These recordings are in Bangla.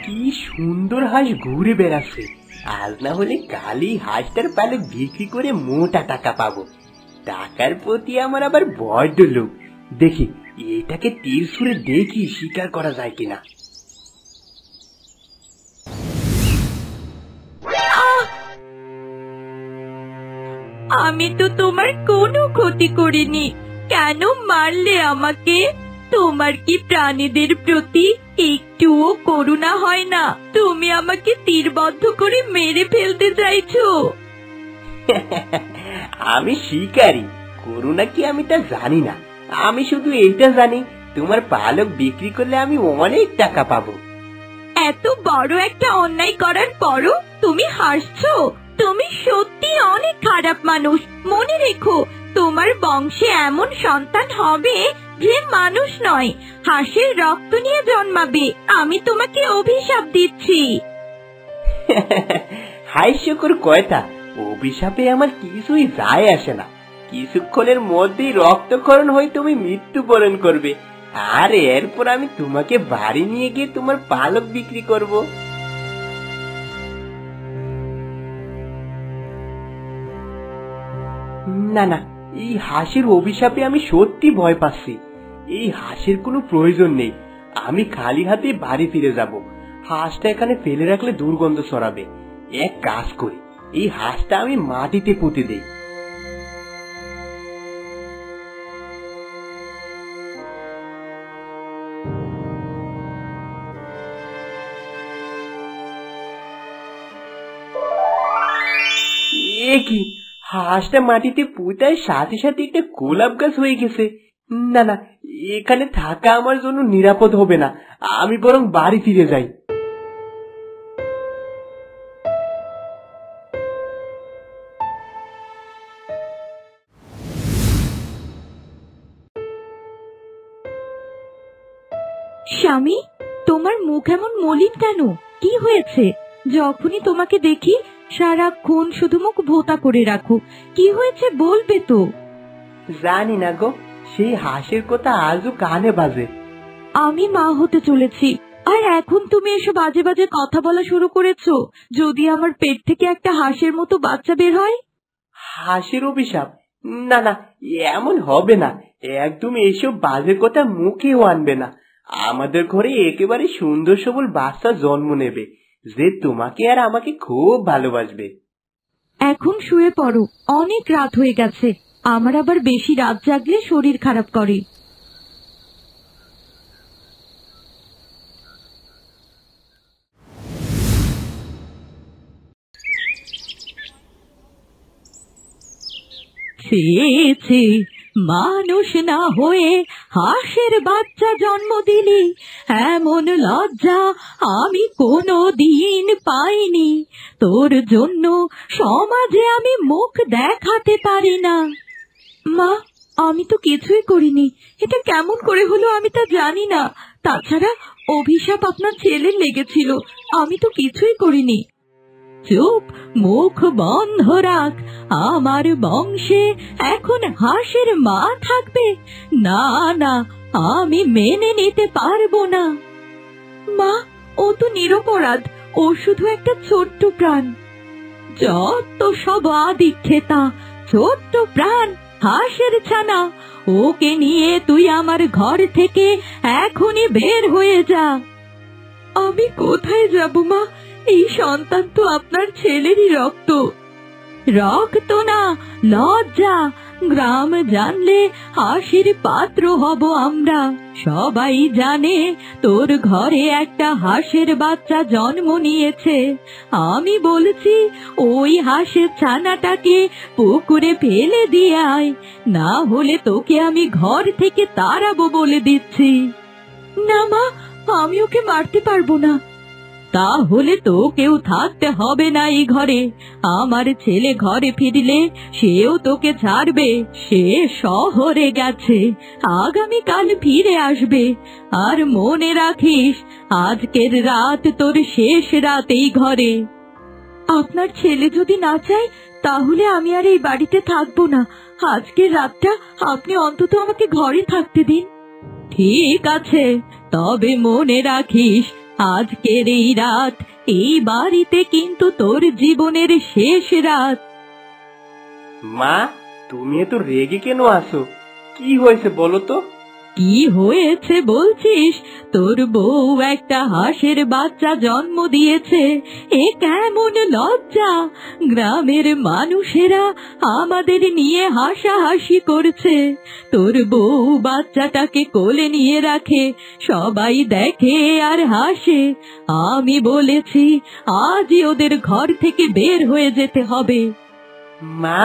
কি সুন্দর হাঁস ঘুরে বেড়াচ্ছে। আজ না হলে কালই হাঁসটার পালক বিক্রি করে মোটা টাকা পাবো। টাকার প্রতি আমার আবার বড্ড লোভ। দেখি এটাকে তীর ছুঁড়ে দেখি শিকার করা যায় কিনা। আমি তো তোমার কোনো ক্ষতি করিনি, কেন মারলে আমাকে? তোমার কি প্রাণীদের প্রতি একটুও করুণা হয় না? তুমি আমাকে তীরবদ্ধ করে মেরে ফেলতে চাইছো? আমি শিকারী, করুণা কি আমি তা জানি না। আমি শুধু এইটা জানি তোমার পালক বিক্রি করলে আমি অনেক টাকা পাবো। এত বড় একটা অন্যায় করার পরও তুমি হাসছো? তুমি সত্যি অনেক খারাপ মানুষ। মনে রেখো, তোমার বংশে এমন সন্তান হবে যে মানুষ নয়, হাঁসের রক্ত নিয়ে জন্মাবে। আমি তোমাকে অভিশাপ দিচ্ছি। হাস্যকর কয়টা, অভিশাপে আমার কিছুই যায় আসে না। কিছুক্ষণের মধ্যেই রক্তক্ষরণ হয়ে তুমি মৃত্যুবরণ করবে, আর এরপর আমি তোমাকে বাড়ি নিয়ে গিয়ে তোমার পালক বিক্রি করব। না না, এই হাঁসের অভিশাপে আমি সত্যি ভয় পাচ্ছি। এই হাঁসের কোনো প্রয়োজন নেই। আমি খালি হাতে বাড়ি ফিরে যাব। হাঁসটা এখানে ফেলে রাখলে দুর্গন্ধ ছড়াবে। এক কাজ করি, এই হাঁসটা আমি মাটিতে পুঁতে দেই। এ কি, হাঁসটা মাটিতে পুঁতার সাথে সাথে একটা গোলাপ গাছ হয়ে গেছে। না না, এখানে থাকা আমার জন্য নিরাপদ হবে না। আমি বরং বাড়ি ফিরে যাই। স্বামী, তোমার মুখ এমন মলিন কেন? কি হয়েছে? যখনই তোমাকে দেখি সারাক্ষণ শুধু মুখ ভোঁতা করে রাখো। কি হয়েছে বলবে তো? জানি না গো, সেই হাঁসের কথা আজও কানে বাজে। আমি মা হতে চলেছি, আর এখন তুমি এসব বাজে বাজে কথা বলা শুরু করেছো। যদি আমার পেট থেকে একটা হাঁসের মতো বাচ্চা বের হয়? হাঁসের অভিশাপ? না না, এমন হবে না। একদম এসব বাজে কথা মুখেও আনবে না। আমাদের ঘরে একেবারে সুন্দর সবল বাচ্চা জন্ম নেবে, যে তোমাকে আর আমাকে খুব ভালোবাসবে। এখন শুয়ে পড়ো, অনেক রাত হয়ে গেছে। আমার আবার বেশি রাত জাগলে শরীর খারাপ করে। ছি, মানুষ না হয়ে হাঁসের বাচ্চা জন্ম দিলি, এমন লজ্জা আমি কোনো দিন পাইনি। তোর জন্য সমাজে আমি মুখ দেখাতে পারি না। মা, আমি তো কিছুই করিনি। এটা কেমন করে হলো আমি তা জানি না। তাছাড়া অভিশাপ আপনার ছেলের লেগেছিল, আমি তো কিছুই করিনি। চুপ, মুখ বন্ধ রাখ। আমার বংশে এখন হাঁসের মা থাকবে? না না, আমি মেনে নিতে পারবো না। মা, ও তো নিরপরাধ, ও শুধু একটা ছোট্ট প্রাণ। যত সব আদিক্ষেতা, ছোট্ট প্রাণ, হাঁসের ছানা। ওকে নিয়ে তুই আমার ঘর থেকে এখনই বের হয়ে যা। আমি কোথায় যাব মা? এই সন্তান তো আপনার ছেলেরই রক্ত। রক্ত না, লজ্জা। গ্রাম জানলে হাসির পাত্র হব আমরা। সবাই জানে তোর ঘরে একটা হাঁসের বাচ্চা জন্ম নিয়েছে। আমি বলছি, ওই হাঁসের ছানাটাকে পুকুরে ফেলে দিয়ে আয়, না হলে তোকে আমি ঘর থেকে তাড়াবো বলে দিচ্ছি। না মা, আমি ওকে মারতে পারবো না। তাহলে তো কেউ থাকতে হবে না এই ঘরে। আমার ছেলে ঘরে ফিরলে সেও তোকে ছাড়বে। সে শহরে গেছে, আগামীকাল ফিরে আসবে। আর মনে রাখিস, আজকের রাত তোর শেষ রাত এই ঘরে। আপনার ছেলে যদি না চায়, তাহলে আমি আর এই বাড়িতে থাকবো না। আজকের রাতটা আপনি অন্তত আমাকে ঘরে থাকতে দিন। ঠিক আছে, তবে মনে রাখিস, আজকের এই রাত এই বাড়িতে কিন্তু তোর জীবনের শেষ রাত। মা, তুমি এত রেগে কেন আছো? কি হয়েছে বলো তো? কি হয়েছে বলছিস? তোর বউ একটা হাঁসের বাচ্চা জন্ম দিয়েছে। এ কেমন লজ্জা! গ্রামের মানুষেরা আমাদের নিয়ে হাসাহাসি করছে। তোর বউ বাচ্চাটাকে কোলে নিয়ে রাখে, সবাই দেখে আর হাসে। আমি বলেছি আজই ওদের ঘর থেকে বের হয়ে যেতে হবে। মা,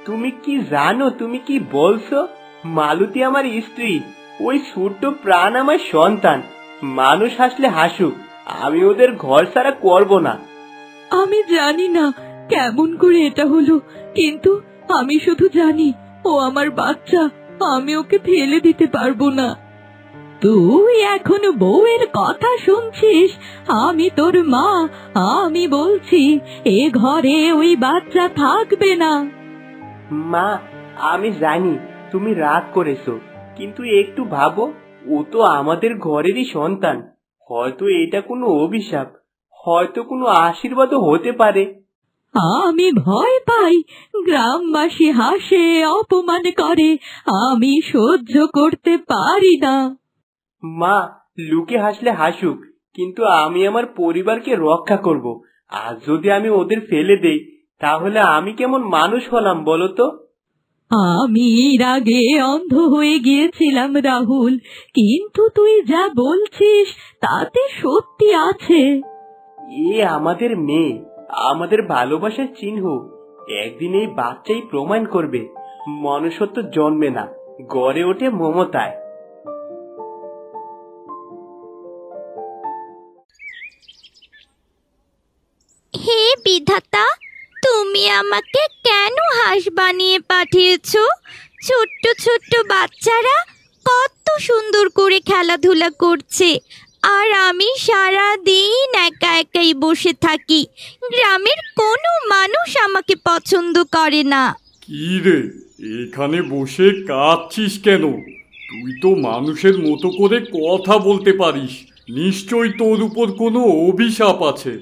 তুমি কি জানো তুমি কি বলছো? মালতী আমার স্ত্রী, ওই ছোট্ট প্রাণ আমার সন্তান। মানুষ হাসলে হাসুক, আমি ওদের ঘর ছাড়া করব না। আমি জানি না কেমন করে এটা হলো, কিন্তু আমি শুধু জানি ও আমার বাচ্চা, আমি ওকে ফেলে দিতে পারবো না। তুই এখনো বউয়ের কথা শুনছিস? আমি তোর মা, আমি বলছি এ ঘরে ওই বাচ্চা থাকবে না। মা, আমি জানি তুমি রাগ করেছো, কিন্তু একটু ভাবো, ও তো আমাদের ঘরেরই সন্তান। হয়তো এটা কোনো অভিশাপ, হয়তো কোনো আশীর্বাদও হতে পারে। আমি ভয় পাই, গ্রামবাসী হাসে, অপমান করে, আমি সহ্য করতে পারি না। মা, লোকে হাসলে হাসুক, কিন্তু আমি আমার পরিবারকে রক্ষা করব। আজ যদি আমি ওদের ফেলে দেই, তাহলে আমি কেমন মানুষ হলাম বলো তো? আমি এর আগে অন্ধ হয়ে গিয়েছিলাম রাহুল, কিন্তু তুই যা বলছিস তাতে সত্যি আছে। এ আমাদের মেয়ে, আমাদের ভালোবাসার চিহ্ন। একদিন এই বাচ্চাই প্রমাণ করবে মনুষ্যত্ব জন্মে না, গড়ে ওঠে মমতায়। হে বিধাতা, তুমি আমাকে কেন হাঁস বানিয়ে পাঠিয়েছো? ছোট্ট ছোট্ট বাচ্চারা কত সুন্দর করে খেলাধুলা করছে, আর আমি সারা দিন একা একাই বসে থাকি। গ্রামের কোনো মানুষ আমাকে পছন্দ করে না। কি রে, এখানে বসে কাঁদছিস কেন? তুই তো মানুষের মতো করে কথা বলতে পারিস। নিশ্চয়ই তোর উপর কোনো অভিশাপ আছে।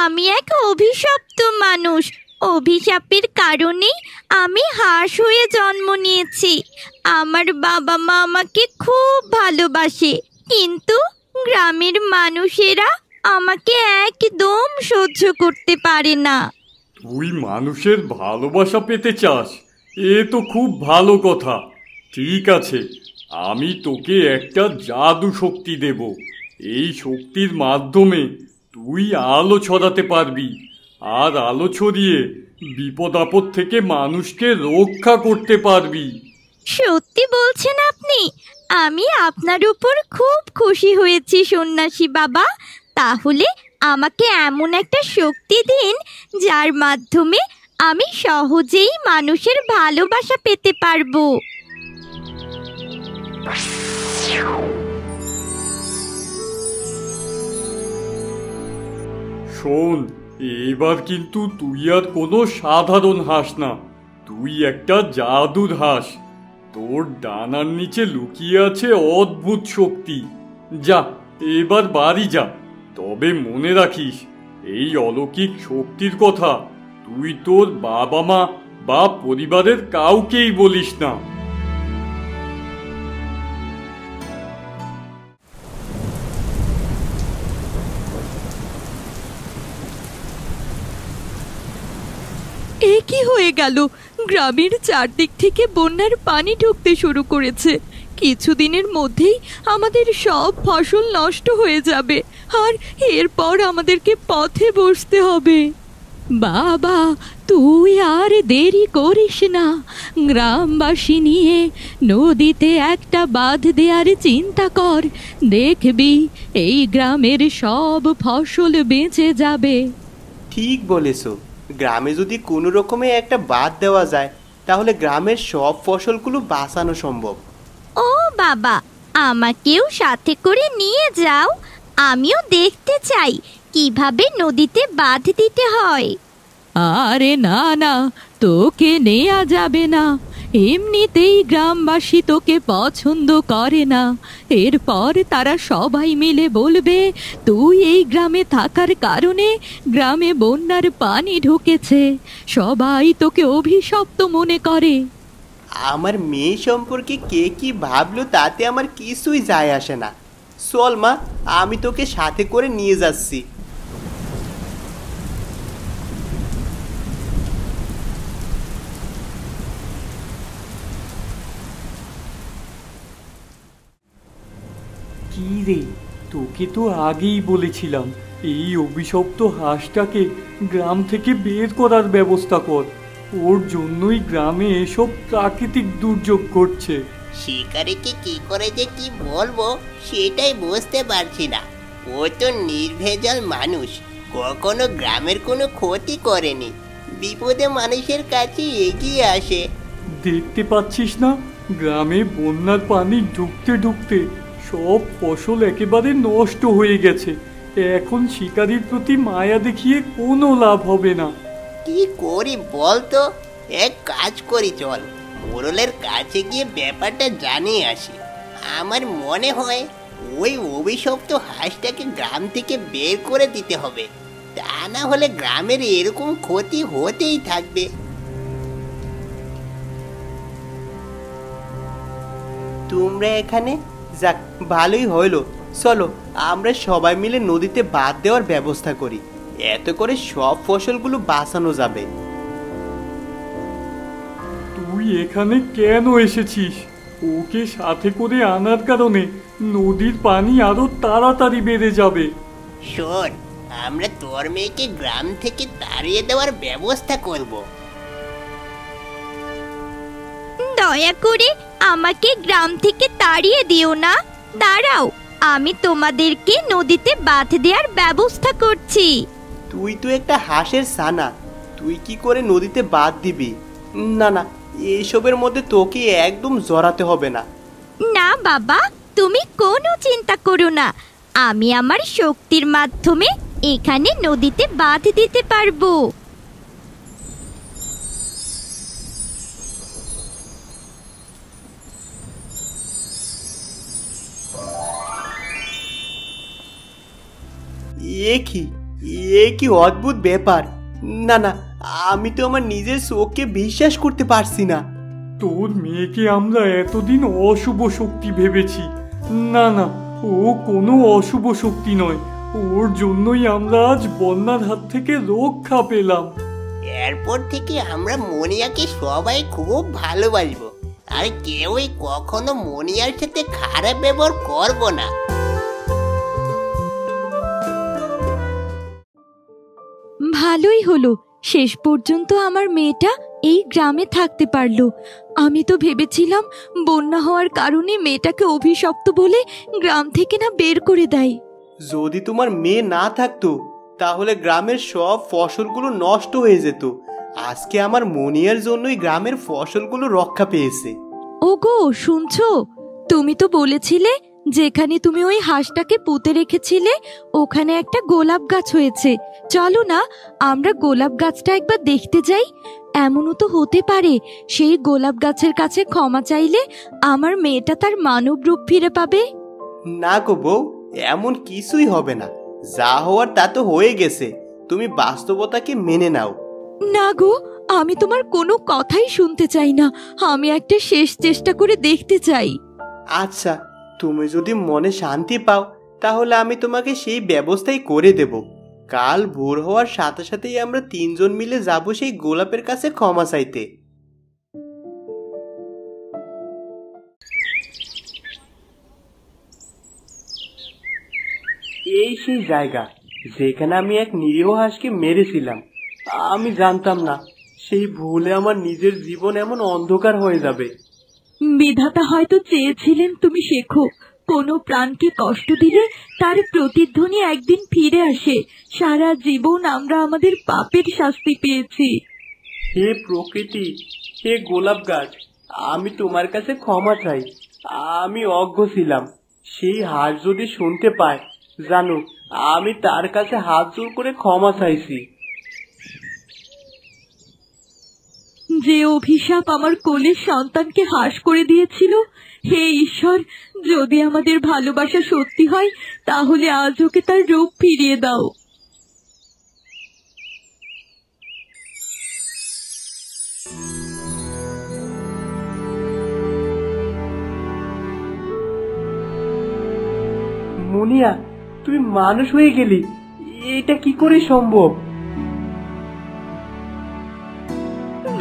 আমি এক অভিশপ্ত মানুষ। অভিশাপের কারণেই আমি হাঁস হয়ে জন্ম নিয়েছি। আমার বাবা মা আমাকে খুব ভালোবাসে, কিন্তু গ্রামের মানুষেরা আমাকে একদম সহ্য করতে পারে না। তুই মানুষের ভালোবাসা পেতে চাস? এ তো খুব ভালো কথা। ঠিক আছে, আমি তোকে একটা জাদু শক্তি দেব। এই শক্তির মাধ্যমে তুই আলো ছড়াতে পারবি, আর আলো ছড়িয়ে বিপদ আপদ থেকে মানুষকে রক্ষা করতে পারবি। সত্যি বলছেন আপনি? আমি আপনার উপর খুব খুশি হয়েছি সন্ন্যাসী বাবা। তাহলে আমাকে এমন একটা শক্তি দিন যার মাধ্যমে আমি সহজেই মানুষের ভালোবাসা পেতে পারবো। শোন, এবার কিন্তু তুই আর কোনো সাধারণ হাঁস না, তুই একটা জাদুর হাঁস। তোর ডানার নিচে লুকিয়ে আছে অদ্ভুত শক্তি। যা, এবার বাড়ি যা। তবে মনে রাখিস, এই অলৌকিক শক্তির কথা তুই তোর বাবা মা বা পরিবারের কাউকেই বলিস না। এ কি হয়ে গেল? গ্রামের চারদিক থেকে বন্যার পানি ঢুকতে শুরু করেছে। কিছুদিনের মধ্যেই আমাদের সব ফসল নষ্ট হয়ে যাবে, আর এরপর আমাদেরকে পথে বসতে হবে। বাবা, তুই আর দেরি করিস না, গ্রামবাসী নিয়ে নদীতে একটা বাঁধ দেওয়ার চিন্তা কর। দেখবি এই গ্রামের সব ফসল বেঁচে যাবে। ঠিক বলেছো, গ্রামে যদি কোনো রকমে একটা বাঁধ দেওয়া যায়, তাহলে গ্রামের সব ফসলগুলো বাঁচানো সম্ভব। ও বাবা, আমাকেও সাথে করে নিয়ে যাও। আমিও দেখতে চাই কিভাবে নদীতে বাঁধ দিতে হয়। আরে না না, তোকে নেওয়া যাবে না। এমনিতেই গ্রামবাসী তোকে পছন্দ করে না, এরপর তারা সবাই মিলে বলবে তুই এই গ্রামে থাকার কারণে গ্রামে বন্যার পানি ঢুকেছে, সবাই তোকে অভিশপ্ত মনে করে। আমার মেয়ে সম্পর্কে কে কি ভাবলো তাতে আমার কিছুই যায় আসে না। চল মা, আমি তোকে সাথে করে নিয়ে যাচ্ছি। কি রে, তোকে তো আগেই বলেছিলাম এই অভিশপ্ত হাঁসটাকে গ্রাম থেকে বের করার ব্যবস্থা কর। ওর জন্যই গ্রামে এসব প্রাকৃতিক দুর্যোগ ঘটছে। শিকারীকে কি করে যে কি বলবো সেটাই বুঝতে পারছি না। ও তো নির্ভেজাল মানুষ, কখনো গ্রামের কোনো ক্ষতি করেনি, বিপদে মানুষের কাছে এগিয়ে আসে। দেখতে পাচ্ছিস না, গ্রামে বন্যার পানি ঢুকতে ঢুকতে সব ফসল একেবারে নষ্ট হয়ে গেছে। এখন শিকারীর প্রতি মায়া দেখিয়ে কোনো লাভ হবে না। কি করি বলতো? এক কাজ করি, চল মোড়লের কাছে গিয়ে ব্যাপারটা জানিয়ে আসি। আমার মনে হয় ওই অভিশপ্ত হাঁসটাকে গ্রাম থেকে বের করে দিতে হবে, তা না হলে গ্রামের এরকম ক্ষতি হতেই থাকবে। তোমরা এখানে? যাক, ভালোই হইলো। চলো আমরা সবাই মিলে নদীতে বাঁধ দেওয়ার ব্যবস্থা করি, এত করে সব ফসলগুলো বাঁচানো যাবে। তুই এখানে কেন এসেছিস? ওকে সাথে করে আনার কারণে নদীর পানি আরো তাড়াতাড়ি বেড়ে যাবে। শোন, আমরা তোর মেয়েকে গ্রাম থেকে তাড়িয়ে দেওয়ার ব্যবস্থা করব। দয়া করে আমাকে গ্রাম থেকে তাড়িয়ে দিও না, দাঁড়াও, আমি তোমাদেরকে নদীতে বাঁধ দেওয়ার ব্যবস্থা করছি। তুই তো একটা হাঁসের ছানা, তুই কি করে নদীতে বাঁধ দিবি? না না, এসবের মধ্যে তোকে একদম জড়াতে হবে না। না বাবা, তুমি কোনো চিন্তা করো না, আমি আমার শক্তির মাধ্যমে এখানে নদীতে বাঁধ দিতে পারবো। এ কি অদ্ভুত ব্যাপার! না না, আমি তো আমার নিজের চোখকে বিশ্বাস করতে পারছি না। তোর মেয়েকে আমরা এতদিন অশুভ শক্তি ভেবেছি। না না, ও কোনো অশুভ শক্তি নয়। ওর জন্যই আমরা আজ বন্যার হাত থেকে রক্ষা পেলাম। এরপর থেকে আমরা মনিয়াকে সবাই খুব ভালোবাসবো, আর কেউই কখনো মনিয়ার সাথে খারাপ ব্যবহার করবো না। ভালোই হলো, শেষ পর্যন্ত আমার মেয়েটা এই গ্রামে থাকতে পারলো। আমি তো ভেবেছিলাম বন্যা হওয়ার কারণে মেয়েটাকে অভিশপ্ত বলে গ্রাম থেকে না বের করে দেয়। যদি তোমার মেয়ে না থাকতো তাহলে গ্রামের সব ফসলগুলো নষ্ট হয়ে যেত। আজকে আমার মনিয়ার জন্যই গ্রামের ফসলগুলো রক্ষা পেয়েছে। ওগো, শুনছো? তুমি তো বলেছিলে যেখানে তুমি ওই হাঁসটাকে পুঁতে রেখেছিলে ওখানে একটা গোলাপ গাছ হয়েছে। চলো না আমরা গোলাপ গাছটা একবার দেখতে যাই। এমনও তো হতে পারে সেই গোলাপ গাছের কাছে ক্ষমা চাইলে আমার মেয়েটা তার মানব রূপ ফিরে পাবে। না গো বউ, এমন কিছুই হবে না। যা হওয়ার তা তো হয়ে গেছে, তুমি বাস্তবতাকে মেনে নাও। না গো, আমি তোমার কোনো কথাই শুনতে চাই না। আমি একটা শেষ চেষ্টা করে দেখতে চাই। আচ্ছা, তুমি যদি মনে শান্তি পাও তাহলে আমি তোমাকে সেই ব্যবস্থাই করে দেব। কাল ভোর হওয়ার সাথে সাথেই আমরা তিনজন মিলে যাব সেই গোলাপের কাছে ক্ষমা চাইতে। এই সেই জায়গা যেখানে আমি এক নিরীহ হাঁসকে মেরেছিলাম। আমি জানতাম না সেই ভুলে আমার নিজের জীবন এমন অন্ধকার হয়ে যাবে। বিধাতা হয়তো চেয়েছিলেন তুমি শেখো, কোনো প্রাণকে কষ্ট দিলে তার প্রতিধ্বনি একদিন ফিরে আসে। সারা জীবন আমরা আমাদের পাপের শাস্তি পেয়েছি। হে প্রকৃতি, হে গোলাপ গাছ, আমি তোমার কাছে ক্ষমা চাই। আমি অজ্ঞ ছিলাম। সেই হাঁস যদি শুনতে পায়, জানো আমি তার কাছে হাত জোড় করে ক্ষমা চাইছি। যে অভিশাপ আমার কোলের সন্তানকে হাস করে দিয়েছিল, হে ঈশ্বর, যদি আমাদের ভালোবাসা সত্যি হয় তাহলে আজ ওকে তার রূপ ফিরিয়ে দাও। মুনিয়া, তুই মানুষ হয়ে গেলি, এটা কি করে সম্ভব?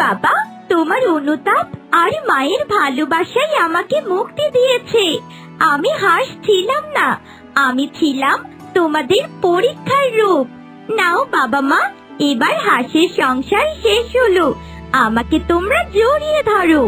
বাবা, তোমার অনুতাপ আর মায়ের ভালোবাসাই আমাকে মুক্তি দিয়েছে। আমি হাঁস ছিলাম না, আমি ছিলাম তোমাদের পরীক্ষার রূপ। নাও বাবা মা, এবার হাঁসের সংসার শেষ হলো, আমাকে তোমরা জড়িয়ে ধরো।